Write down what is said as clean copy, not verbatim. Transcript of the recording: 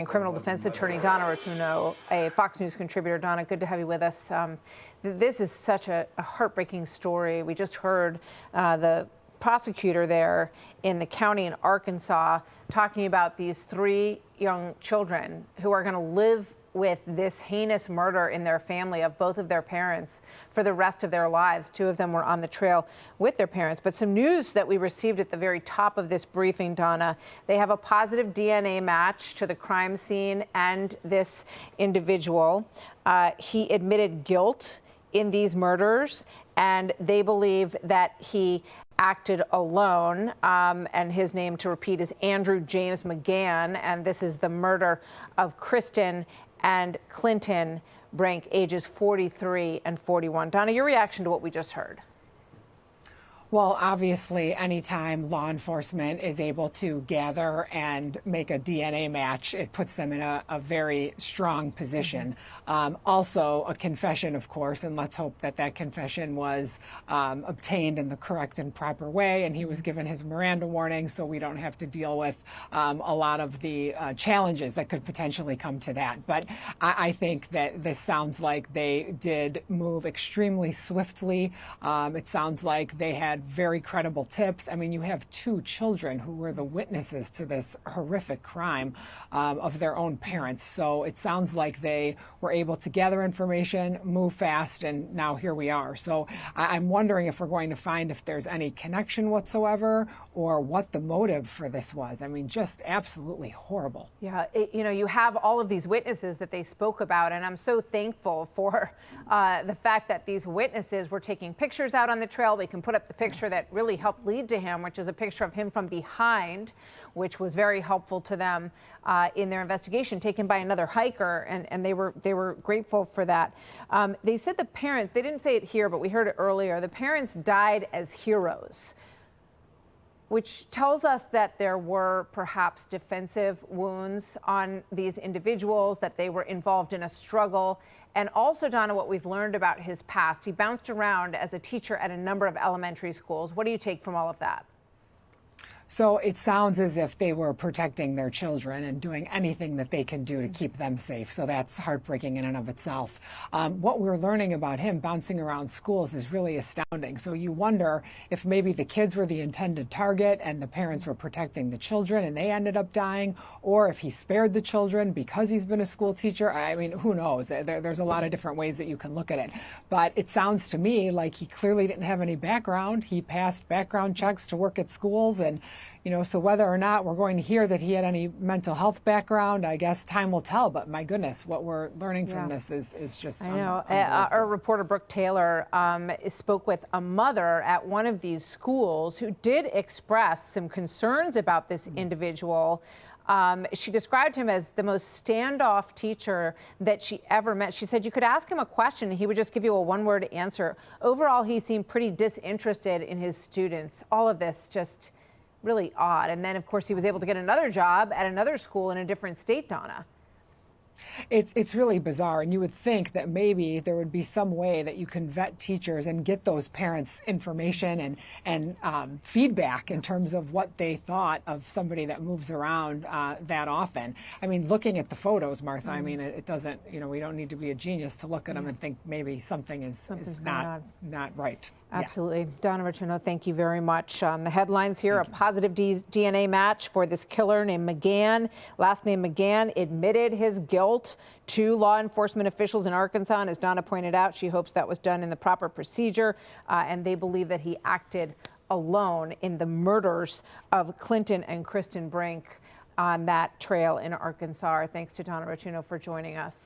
And criminal defense attorney Donna Rotuno, a Fox News contributor. Donna, good to have you with us. This is such a heartbreaking story. We just heard the prosecutor there in the county in Arkansas talking about these 3 young children who are going to live with this heinous murder in their family of both of their parents for the rest of their lives. 2 of them were on the trail with their parents. But some news that we received at the very top of this briefing, Donna, they have a positive DNA match to the crime scene and this individual. He admitted guilt in these murders, and they believe that he acted alone, and his name, to repeat, is Andrew James McGann, and this is the murder of Cristen and Clinton Brink, ages 43 and 41. Donna, your reaction to what we just heard? Well, obviously, anytime law enforcement is able to gather and make a DNA match, it puts them in a very strong position. Also, a confession, of course, and let's hope that that confession was obtained in the correct and proper way, and he was given his Miranda warning, so we don't have to deal with a lot of the challenges that could potentially come to that. But I think that this sounds like they did move extremely swiftly. It sounds like they had very credible tips. I mean, you have 2 children who were the witnesses to this horrific crime of their own parents. So it sounds like they were able to gather information, move fast, and now here we are. So I'm wondering if we're going to find if there's any connection whatsoever or what the motive for this was. I mean, just absolutely horrible. Yeah, you have all of these witnesses that they spoke about, and I'm so thankful for the fact that these witnesses were taking pictures out on the trail. We can put up the picture that really helped lead to him, which is a picture of him from behind, which was very helpful to them in their investigation, taken by another hiker, and they were grateful for that. They said the parents, they didn't say it here, but we heard it earlier, the parents died as heroes, which tells us that there were perhaps defensive wounds on these individuals, that they were involved in a struggle. And also, Donna, what we've learned about his past, he bounced around as a teacher at a number of elementary schools. What do you take from all of that? So it sounds as if they were protecting their children and doing anything that they can do to keep them safe. So that's heartbreaking in and of itself. What we're learning about him bouncing around schools is really astounding. So you wonder if maybe the kids were the intended target and the parents were protecting the children and they ended up dying, or if he spared the children because he's been a school teacher. I mean, who knows? There's a lot of different ways that you can look at it. But it sounds to me like he clearly didn't have any background. He passed background checks to work at schools, and so whether or not we're going to hear that he had any mental health background, I guess time will tell. But my goodness, what we're learning from this is just I know. Our reporter Brooke Taylor spoke with a mother at one of these schools who did express some concerns about this individual. She described him as the most standoff teacher that she ever met. She said you could ask him a question and he would just give you a one-word answer. Overall, he seemed pretty disinterested in his students. All of this just really odd. And then, of course, he was able to get another job at another school in a different state, Donna. It's really bizarre, and you would think that maybe there would be some way that you can vet teachers and get those parents information and feedback in terms of what they thought of somebody that moves around that often. I mean, looking at the photos, Martha, I mean, it doesn't, we don't need to be a genius to look at them and think maybe something's not right. Absolutely. Yeah. Donna Rotuno, thank you very much. The headlines here, a positive DNA match for this killer named McGann. Last name McGann admitted his guilt to law enforcement officials in Arkansas. And as Donna pointed out, she hopes that was done in the proper procedure. And they believe that he acted alone in the murders of Clinton and Cristen Brink on that trail in Arkansas. Thanks to Donna Rotuno for joining us.